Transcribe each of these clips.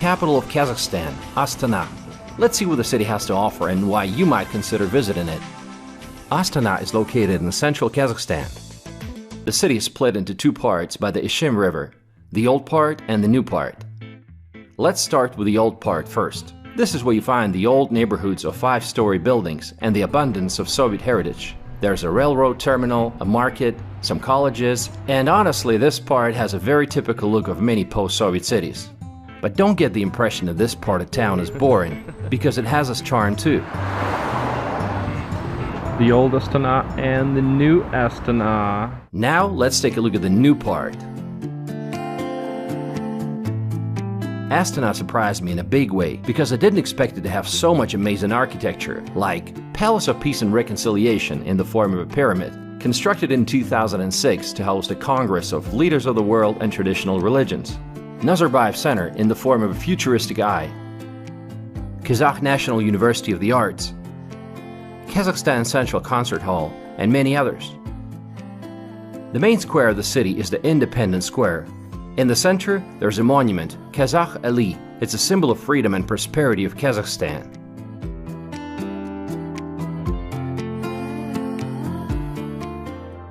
capital of Kazakhstan, Astana. Let's see what the city has to offer and why you might consider visiting it. Astana is located in central Kazakhstan. The city is split into two parts by the Ishim River, the old part and the new part. Let's start with the old part first. This is where you find the old neighborhoods of 5-story buildings and the abundance of Soviet heritage. There's a railroad terminal, a market, some colleges, and honestly this part has a very typical look of many post-Soviet cities. But don't get the impression that this part of town is boring, because it has its charm too. The old Astana and the new Astana. Now let's take a look at the new part. Astana surprised me in a big way, because I didn't expect it to have so much amazing architecture, like Palace of Peace and Reconciliation in the form of a pyramid, constructed in 2006 to host a congress of leaders of the world and traditional religions. Nazarbayev Center in the form of a futuristic eye. Kazakh National University of the Arts. Kazakhstan Central Concert Hall, and many others. The main square of the city is the Independence Square. In the center, there's a monument, Kazakh Ali. It's a symbol of freedom and prosperity of Kazakhstan.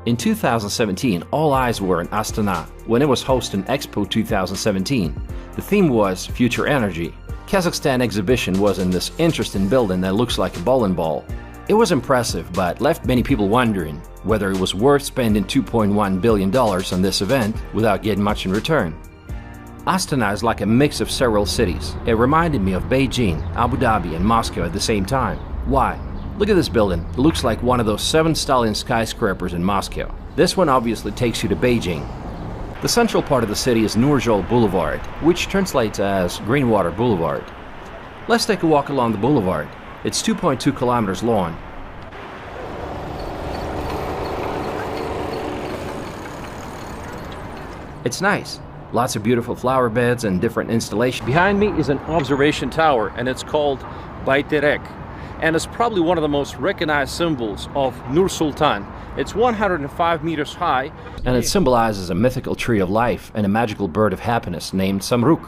In 2017, all eyes were on Astana when it was hosting Expo 2017. The theme was Future Energy. Kazakhstan exhibition was in this interesting building that looks like a bowling ball. It was impressive, but left many people wondering whether it was worth spending $2.1 billion on this event without getting much in return. Astana is like a mix of several cities. It reminded me of Beijing, Abu Dhabi, and Moscow at the same time. Why? Look at this building. It looks like one of those 7 stallion skyscrapers in Moscow. This one obviously takes you to Beijing. The central part of the city is Nur-Sultan Boulevard, which translates as Greenwater Boulevard. Let's take a walk along the boulevard. It's 2.2 kilometers long. It's nice. Lots of beautiful flower beds and different installations. Behind me is an observation tower, and it's called breathtaking. And it's probably one of the most recognized symbols of Nur-Sultan. It's 105 meters high. And it symbolizes a mythical tree of life and a magical bird of happiness named Samruk.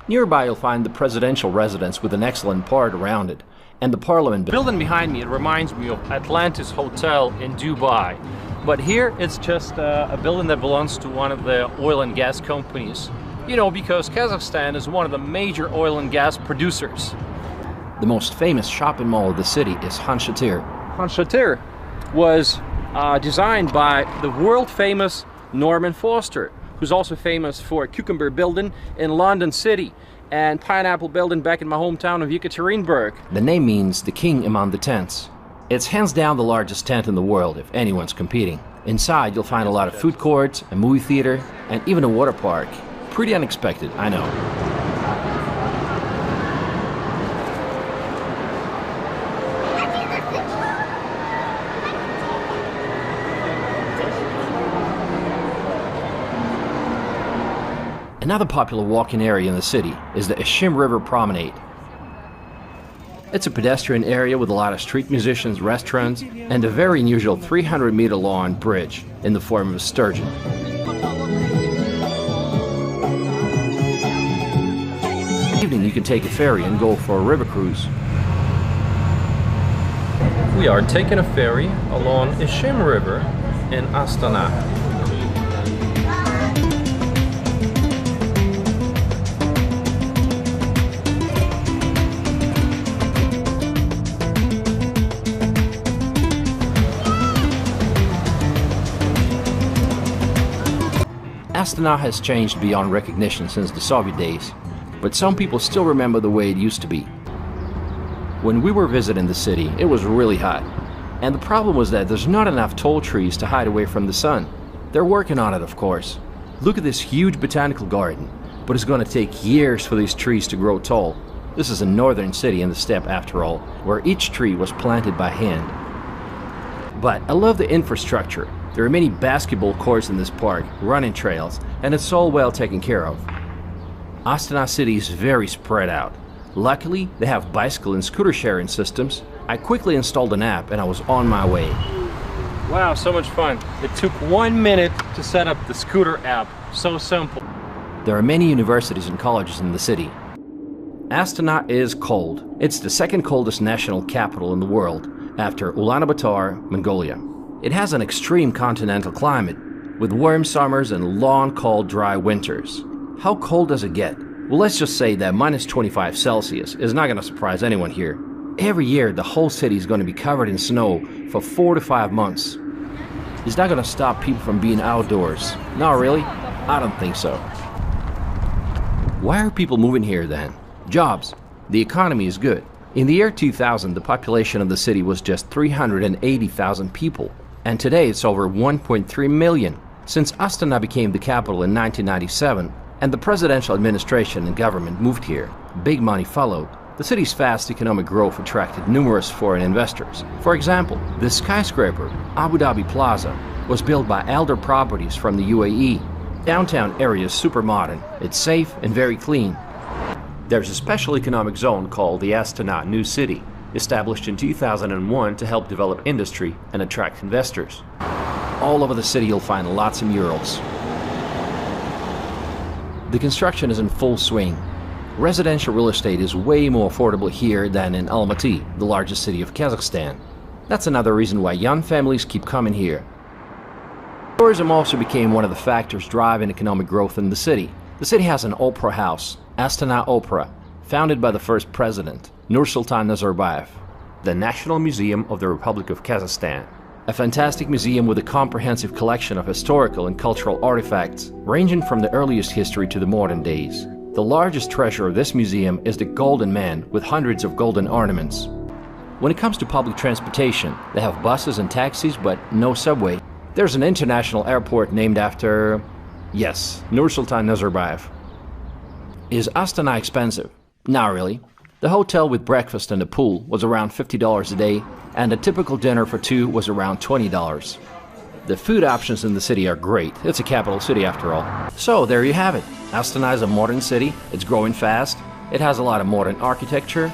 Nearby you'll find the presidential residence with an excellent park around it, and the parliament building behind me. It reminds me of Atlantis Hotel in Dubai. But here it's just a building that belongs to one of the oil and gas companies. You know, because Kazakhstan is one of the major oil and gas producers. The most famous shopping mall of the city is Han Shatir. Han Shatir was designed by the world-famous Norman Foster, who's also famous for Cucumber Building in London City and Pineapple Building back in my hometown of Yekaterinburg. The name means the king among the tents. It's hands down the largest tent in the world if anyone's competing. Inside you'll find a lot of food courts, a movie theater, and even a water park. Pretty unexpected, I know. Another popular walking area in the city is the Ishim River Promenade. It's a pedestrian area with a lot of street musicians, restaurants, and a very unusual 300-meter long bridge in the form of a sturgeon. In the evening you can take a ferry and go for a river cruise. We are taking a ferry along Ishim River in Astana. Astana has changed beyond recognition since the Soviet days, but some people still remember the way it used to be. When we were visiting the city, it was really hot, and the problem was that there's not enough tall trees to hide away from the sun. They're working on it, of course. Look at this huge botanical garden, but it's going to take years for these trees to grow tall. This is a northern city in the steppe after all, where each tree was planted by hand. But I love the infrastructure. There are many basketball courts in this park, running trails, and it's all well taken care of. Astana city is very spread out. Luckily, they have bicycle and scooter sharing systems. I quickly installed an app and I was on my way. Wow, so much fun. It took 1 minute to set up the scooter app. So simple. There are many universities and colleges in the city. Astana is cold. It's the second coldest national capital in the world, after Ulaanbaatar, Mongolia. It has an extreme continental climate, with warm summers and long, cold, dry winters. How cold does it get? Well, let's just say that minus 25 Celsius is not going to surprise anyone here. Every year, the whole city is going to be covered in snow for 4 to 5 months. It's not going to stop people from being outdoors. No, really? I don't think so. Why are people moving here then? Jobs. The economy is good. In the year 2000, the population of the city was just 380,000 people, and today it's over 1.3 million. Since Astana became the capital in 1997, and the presidential administration and government moved here, big money followed. The city's fast economic growth attracted numerous foreign investors. For example, this skyscraper, Abu Dhabi Plaza, was built by Elder Properties from the UAE. Downtown area is super modern, it's safe and very clean. There's a special economic zone called the Astana New City, established in 2001 to help develop industry and attract investors. All over the city you'll find lots of murals. The construction is in full swing. Residential real estate is way more affordable here than in Almaty, the largest city of Kazakhstan. That's another reason why young families keep coming here. Tourism also became one of the factors driving economic growth in the city. The city has an opera house, Astana Opera, founded by the first president, Nur-Sultan Nazarbayev. The National Museum of the Republic of Kazakhstan, a fantastic museum with a comprehensive collection of historical and cultural artifacts, ranging from the earliest history to the modern days. The largest treasure of this museum is the Golden Man, with hundreds of golden ornaments. When it comes to public transportation, they have buses and taxis, but no subway. There's an international airport named after, yes, Nur-Sultan Nazarbayev. Is Astana expensive? Not really. The hotel with breakfast and a pool was around $50 a day, and a typical dinner for two was around $20. The food options in the city are great. It's a capital city after all. So there you have it. Astana is a modern city. It's growing fast. It has a lot of modern architecture.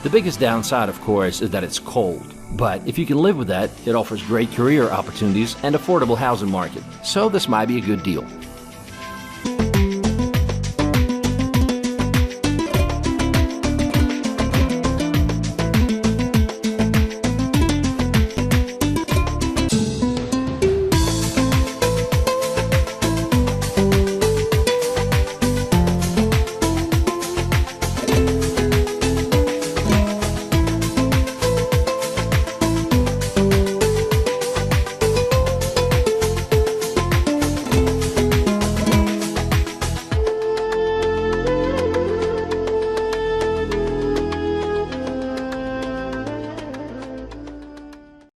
The biggest downside, of course, is that it's cold. But if you can live with that, it offers great career opportunities and affordable housing market. So this might be a good deal.